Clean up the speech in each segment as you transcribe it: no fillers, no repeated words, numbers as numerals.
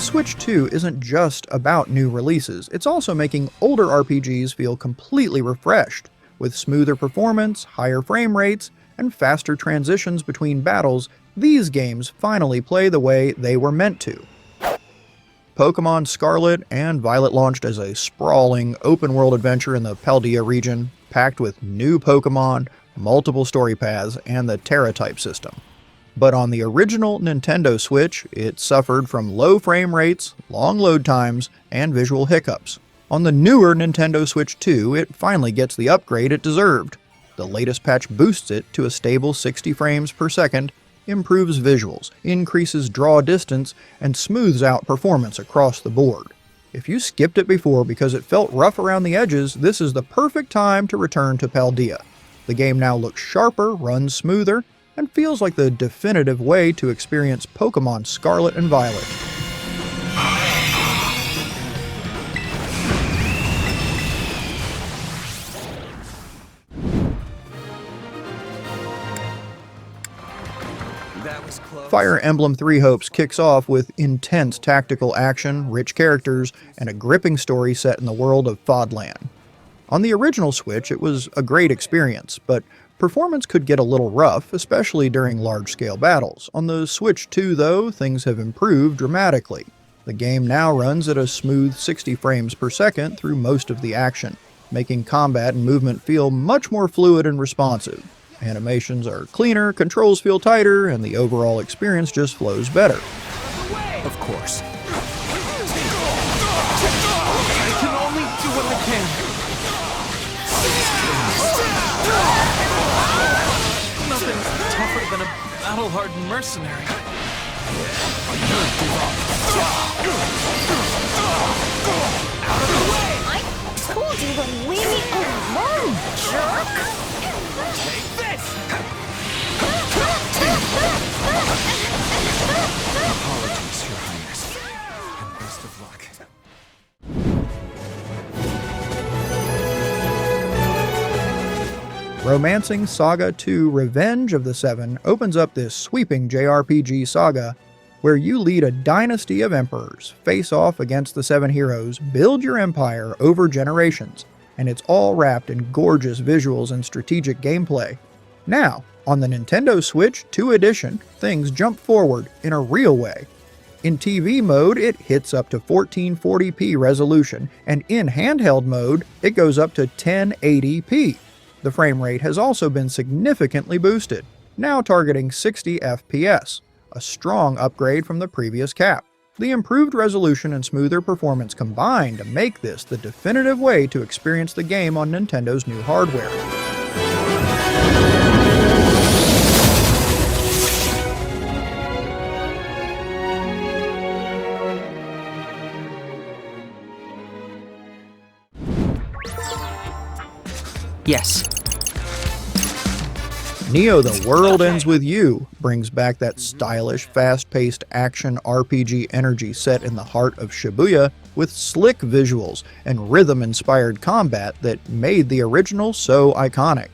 Switch 2 isn't just about new releases, it's also making older RPGs feel completely refreshed, with smoother performance, higher frame rates, and faster transitions between battles. These games finally play the way they were meant to. Pokémon Scarlet and Violet launched as a sprawling, open-world adventure in the Paldea region, packed with new Pokémon, multiple story paths, and the Terra-type system. But on the original Nintendo Switch, it suffered from low frame rates, long load times, and visual hiccups. On the newer Nintendo Switch 2, it finally gets the upgrade it deserved. The latest patch boosts it to a stable 60 frames per second, improves visuals, increases draw distance, and smooths out performance across the board. If you skipped it before because it felt rough around the edges, this is the perfect time to return to Paldea. The game now looks sharper, runs smoother, and feels like the definitive way to experience Pokémon Scarlet and Violet. Fire Emblem Three Hopes kicks off with intense tactical action, rich characters, and a gripping story set in the world of Fodlan. On the original Switch, it was a great experience, but performance could get a little rough, especially during large-scale battles. On the Switch 2, though, things have improved dramatically. The game now runs at a smooth 60 frames per second through most of the action, making combat and movement feel much more fluid and responsive. Animations are cleaner, controls feel tighter, and the overall experience just flows better. Of course. I can only do what I can. Nothing's tougher than a battle-hardened mercenary. Out of the way! I told you to leave me alone, jerk! Take this! Apologies, Your Highness. And best of luck. Romancing Saga 2 Revenge of the Seven opens up this sweeping JRPG saga where you lead a dynasty of emperors, face off against the seven heroes, build your empire over generations, and it's all wrapped in gorgeous visuals and strategic gameplay. Now, on the Nintendo Switch 2 Edition, things jump forward in a real way. In TV mode, it hits up to 1440p resolution, and in handheld mode, it goes up to 1080p. The frame rate has also been significantly boosted, now targeting 60 FPS, a strong upgrade from the previous cap. The improved resolution and smoother performance combine to make this the definitive way to experience the game on Nintendo's new hardware. Yes. Neo The World Ends With You brings back that stylish, fast-paced action RPG energy set in the heart of Shibuya with slick visuals and rhythm-inspired combat that made the original so iconic.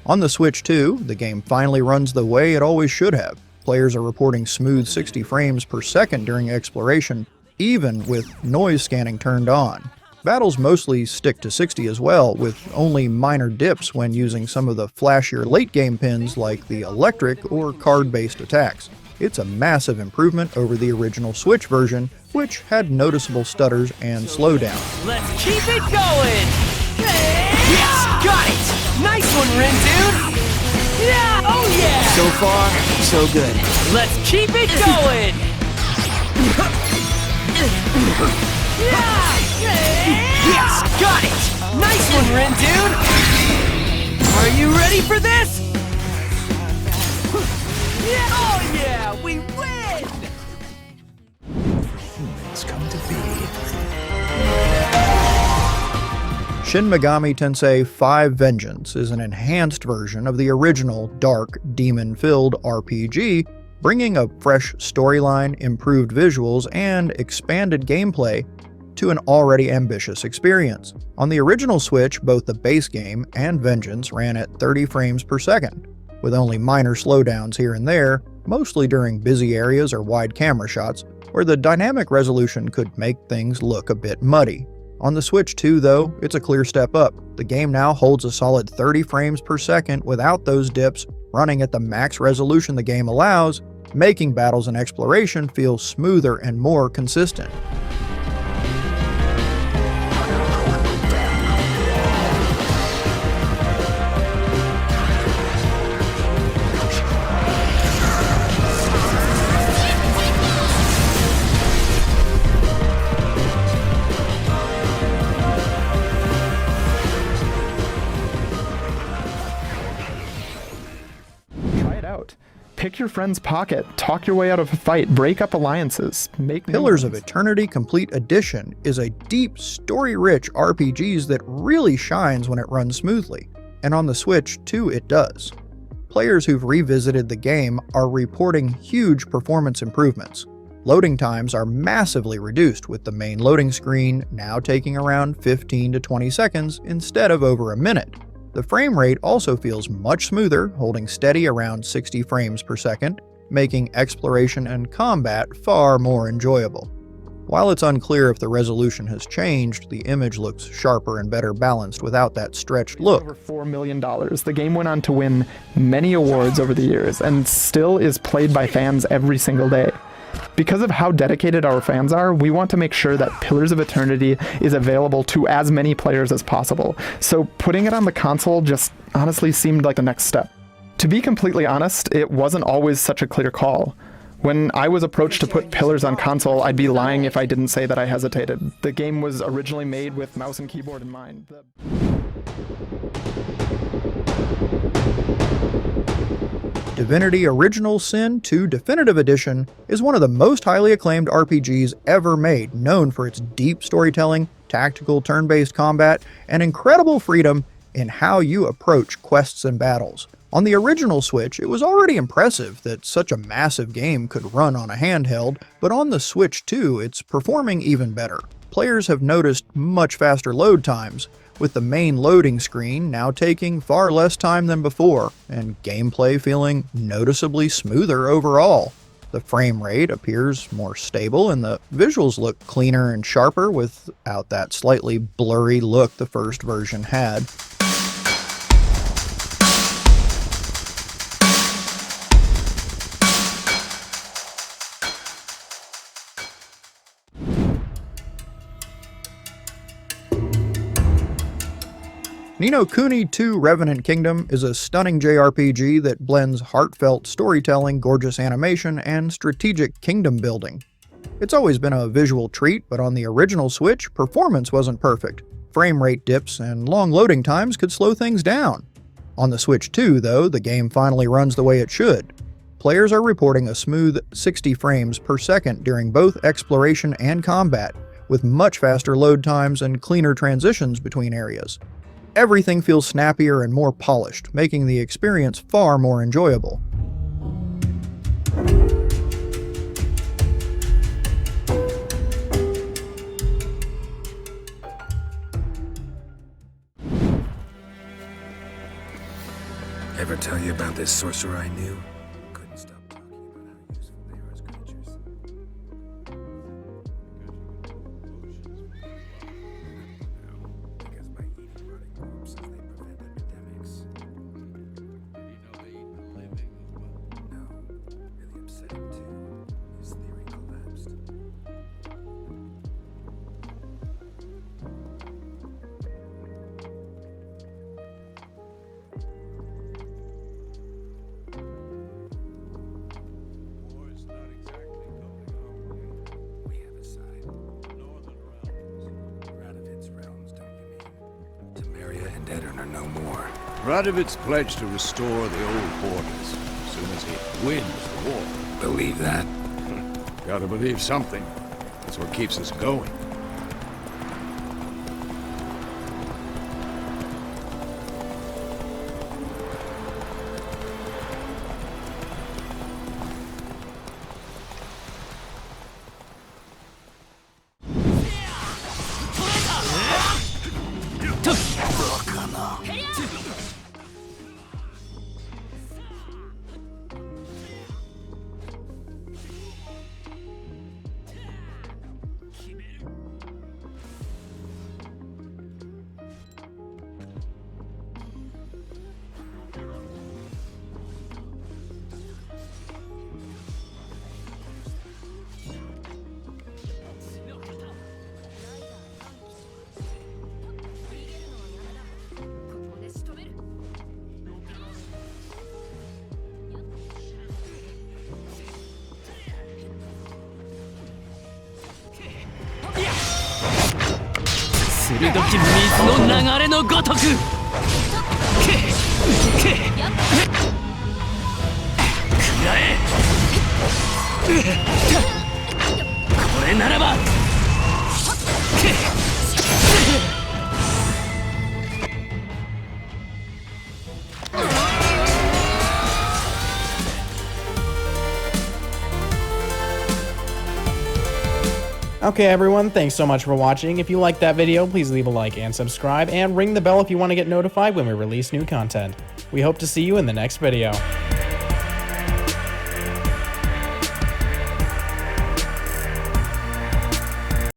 On the Switch 2, the game finally runs the way it always should have. Players are reporting smooth 60 frames per second during exploration, even with noise scanning turned on. Battles mostly stick to 60 as well, with only minor dips when using some of the flashier late-game pins like the electric or card-based attacks. It's a massive improvement over the original Switch version, which had noticeable stutters and slowdowns. Let's keep it going! Yes! Got it! Nice one, Rin, dude! Yeah! Oh yeah! So far, so good. Let's keep it going! Yeah! Yes! Got it! Nice one, Rin, dude! Are you ready for this? Yeah! Oh yeah! We win! Humans come to be. Shin Megami Tensei 5 Vengeance is an enhanced version of the original dark, demon-filled RPG, bringing a fresh storyline, improved visuals, and expanded gameplay to an already ambitious experience. On the original Switch, both the base game and Vengeance ran at 30 frames per second. With only minor slowdowns here and there, mostly during busy areas or wide camera shots, where the dynamic resolution could make things look a bit muddy. On the Switch 2, though, it's a clear step up. The game now holds a solid 30 frames per second without those dips, running at the max resolution the game allows, making battles and exploration feel smoother and more consistent. Pick your friend's pocket, talk your way out of a fight, break up alliances, make Pillars of Eternity Complete Edition is a deep, story-rich RPG that really shines when it runs smoothly, and on the Switch too it does. Players who've revisited the game are reporting huge performance improvements. Loading times are massively reduced, with the main loading screen now taking around 15 to 20 seconds instead of over a minute. The frame rate also feels much smoother, holding steady around 60 frames per second, making exploration and combat far more enjoyable. While it's unclear if the resolution has changed, the image looks sharper and better balanced without that stretched look. Over $4 million. The game went on to win many awards over the years and still is played by fans every single day. Because of how dedicated our fans are, we want to make sure that Pillars of Eternity is available to as many players as possible, so putting it on the console just honestly seemed like the next step. To be completely honest, it wasn't always such a clear call. When I was approached to put Pillars on console, I'd be lying if I didn't say that I hesitated. The game was originally made with mouse and keyboard in mind. Divinity Original Sin 2 Definitive Edition is one of the most highly acclaimed RPGs ever made, known for its deep storytelling, tactical turn-based combat, and incredible freedom in how you approach quests and battles. On the original Switch, it was already impressive that such a massive game could run on a handheld, but on the Switch 2, it's performing even better. Players have noticed much faster load times, with the main loading screen now taking far less time than before, and gameplay feeling noticeably smoother overall. The frame rate appears more stable, and the visuals look cleaner and sharper without that slightly blurry look the first version had. Ni no Kuni 2 Revenant Kingdom is a stunning JRPG that blends heartfelt storytelling, gorgeous animation, and strategic kingdom building. It's always been a visual treat, but on the original Switch, performance wasn't perfect. Frame rate dips and long loading times could slow things down. On the Switch 2, though, the game finally runs the way it should. Players are reporting a smooth 60 frames per second during both exploration and combat, with much faster load times and cleaner transitions between areas. Everything feels snappier and more polished, making the experience far more enjoyable. Ever tell you about this sorcerer I knew? Couldn't stop talking about how useful they are as creatures. Because by eating rotting corpses, they prevent epidemics. No, really upsetting too. His theory collapsed. We have a side. Northern realms. Radovit's realms, don't you mean? Temeria and Edirn are no more. Radovit's pledged to restore the old borders as soon as he wins the war. Believe that? Gotta believe something. That's what keeps us going. 鋭き水の流れのごとく。食らえ。これならば。Okay everyone, thanks so much for watching. If you liked that video, please leave a like and subscribe, and ring the bell if you want to get notified when we release new content. We hope to see you in the next video.